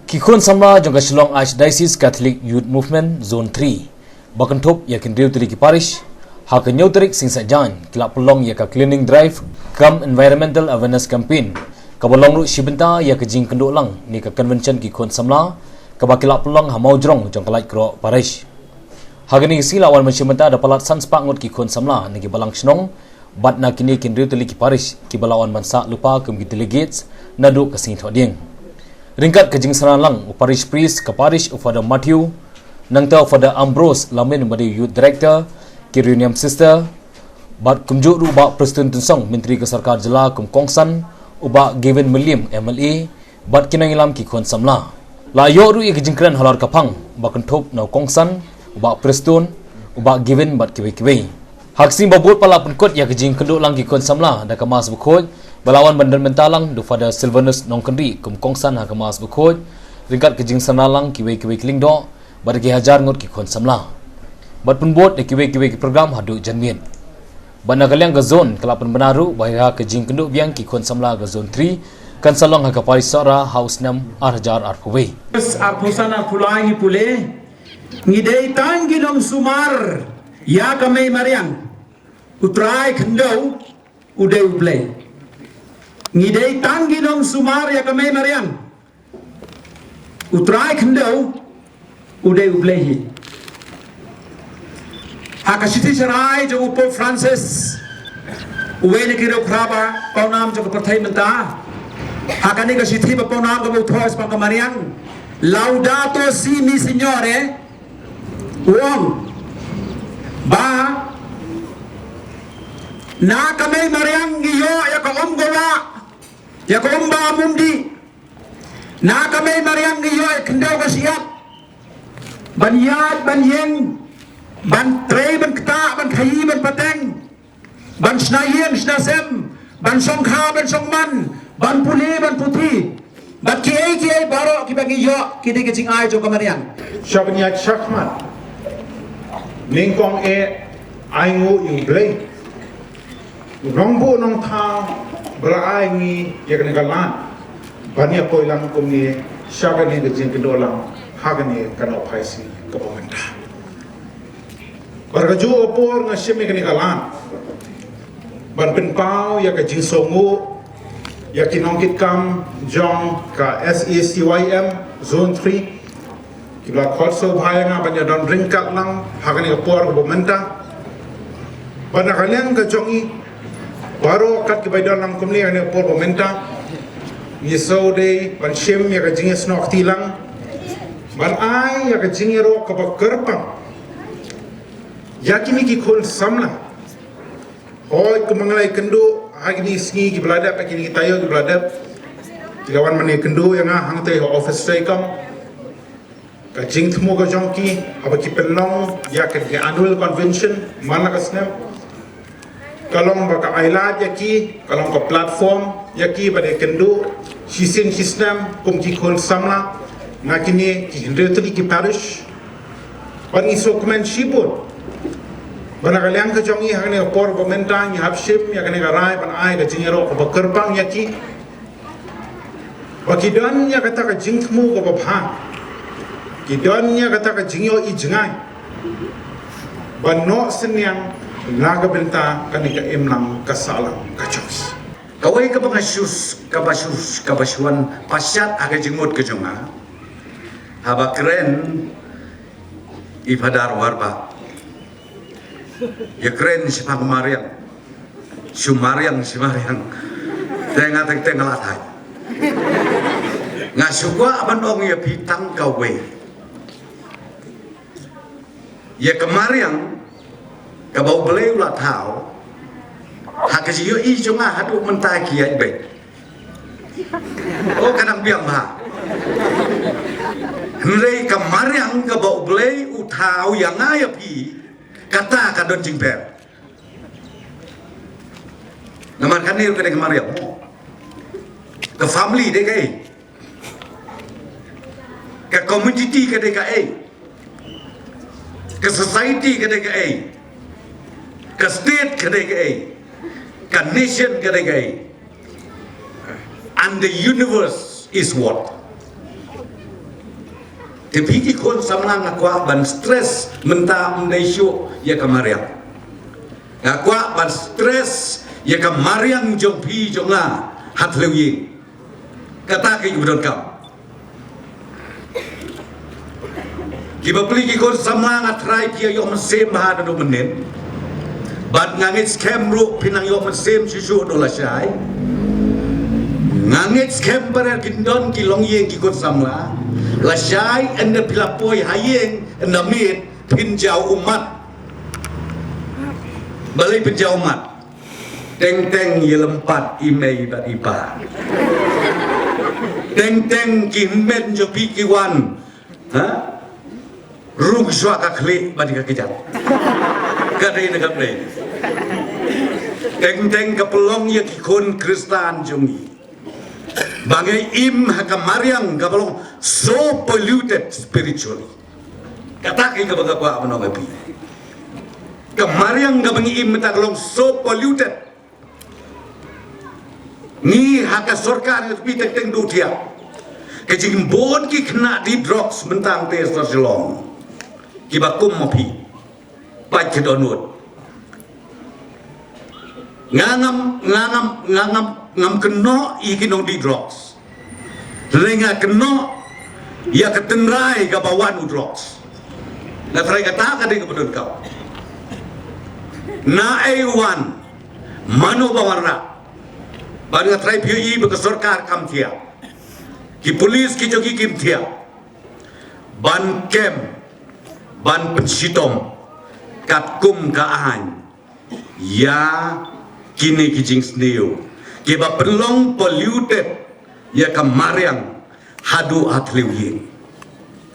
Kikon Samla jangka Shillong Archdiocese Catholic Youth Movement Zone 3 Bakantop yakin riu teri ki parish hak nyau terik singsa jan kilap pelong ya ka cleaning drive kam environmental awareness campaign kabalong ru shibenta ya ke jing kenduk lang ni ka convention Kikon Samla ka bakilap pelong hamau jrong jangka lait kro parish hak ni sila awal menshimenta da palat sanspak ngot Kikon Samla ni ki balang shnong bat na kini kin riu teri ki parish ki balawan mansa lupa kem ki delegates nadu ka sing thoding ringkat ke jing sanalang parish priest ke parish Father Matthew nangta Father Ambrose lamin badi youth director Kiruniam sister bat kumjuk ru ba Preston Tunsong menteri kesarkar jela kum kongsan uba Gavin William MLA bat kinangilam Kikon Samla la yo ru ke jingkran halar kapang ba kentop na kongsan uba Preston uba Gavin bat kiwe haksim babut pala penkot ya ke jing kenduk lang Kikon Samla da kemas bukoj balawan bandar mentalang du Father Silvanus Nongkendri kum kongsan hakamas bukoj ringkat kejing sanalang kiwe kling do bargi hajar ngot Kikon Samla bat penbot de kiwe program hadu janmin bana kalyang ke zone kelapan benaru bahaya kejing kenduk biang Kikon Samla ke zone 3 kan salong haka parisara house 6 arjar arpuwe arpusana pulai pule ngidei tanginong sumar ya kami mariang utrai kendau ude ublei ngidei tanginong sumar ya kami mariang utrai kendau ude ublehi hakasiti serai jo Pope Francis uwe kiro praba paunam jo partai menta hakani kasiti pa paunam ko thos pa mariang laudato si mi signore uong ba na kami mariang iyo ya ka omgola ya ko umba mundi na kami mariang iyo kendau ka siap ban yad ban yen ban tre ban kta ban khayi ban pateng ban snayem snasem ban songkha ban songman ban puli ban puti bat kiai baro ki bagi yo ki de jing ai jo ka mariang Shabnya Chakman Ningkong aingu yung blay Rongbo nong tang berai ni ya kena galan banyak koi lang kumni syagani ke jing kedolang hagani kana paisi ke pemerintah bargaju opor ngasyemi kena galan ban penpau ya ke jing songu ya kinongkit kam jong ka SACYM zone 3 kibla khotso bhayanga banyak don ringkat lang hagani opor ke pemerintah ban kalian ke jongi baru kat kebadan lang kumli ane por pemerintah yeso de ban shem ya ka jingis nok tilang ban ai ya ka jingiro ka bakerpang yakini ki Kikon Samla hoy kumangalai kendo agni singi ki belada pa kini tayo ki belada tilawan mane kendo yang hang te office tay kam ka jing thmo ka jongki abaki pelong ya ka annual convention mana ka snap kalong baka ailat yaki kalong ka platform yaki pada kendo sisin sistem kum Kikon Samla ngakini ki hindre tuli ki parish pan iso komen shibun bana kaliang ka jongi hangni por pemerintah ni hapship ya kane garai pan ai ka jingero ka bakerbang yaki bakidan ya kata ka jingmu ka babha kidan ya kata ka jingyo i jingai banno senyang naga benta kanika imlang kasalang kachos kawai ka kabasuan pasyat aga jenggot ke jonga haba keren ifadar warba ya keren si pangmariang sumariang tengah latai ngasukwa aban ong ya pitang kawai ya kemariang kabau beleu la thao hakasi yo i chunga hatu mentai kiai be oh kadang biang ba hnrei kamariang kabau beleu thao yang ngaya pi kata kadon jingper naman kanir kene kamariang ke family de kai ke community ke de kai ke society ke de kai ke state ke de kai ke nation ke de kai and the universe is what Tapi ikon samlang akwa ban stres menta mendaisyuk ya kamariang. Akwa ban stres ya kamariang jong pi jong la hat lewing. Kata ke ibadon kam. Kiba peli ikon samlang atrai pia yo mesem bahada do menen. Ban ngangit scam ru pinang yo mesem susu do la syai. Ngangit scam pada kindon kilong yeng ikon samla. La syai anda pilapoi hayeng anda mit pinjau umat. Balai pinjau umat. Teng-teng ye lempat imei bat ipa. Teng-teng kimen jo pikiwan. Ha? Rung syua ka klik badi ka kejat. Kadai na kadai. Teng-teng ka pelong ye kikon Kristan jongi. Bangai im hakamariang kabalong so polluted spiritually. Kata kay kabaga kwa ano kapi. Kamariang kabangi im matagalong so polluted. Ni haka sorkar yu pitek teng dutia. Kajing bon ki kena di drugs mentang testosterone. Kibakum mapi. Pai kedonut. Ngam kena ikinong di drugs. Lenga kena ia ketenrai ke bawah drugs. Na try kata kadang kebetulan kau. Na A1 mano bawarna. Bagi try PUI berkesorkar kam dia. Ki polis ki jogi kim dia. Ban kem ban pensitom katkum kaahan. Ya kini kijing sniu. Kiba pelong polluted ya kamariang hadu atliwin.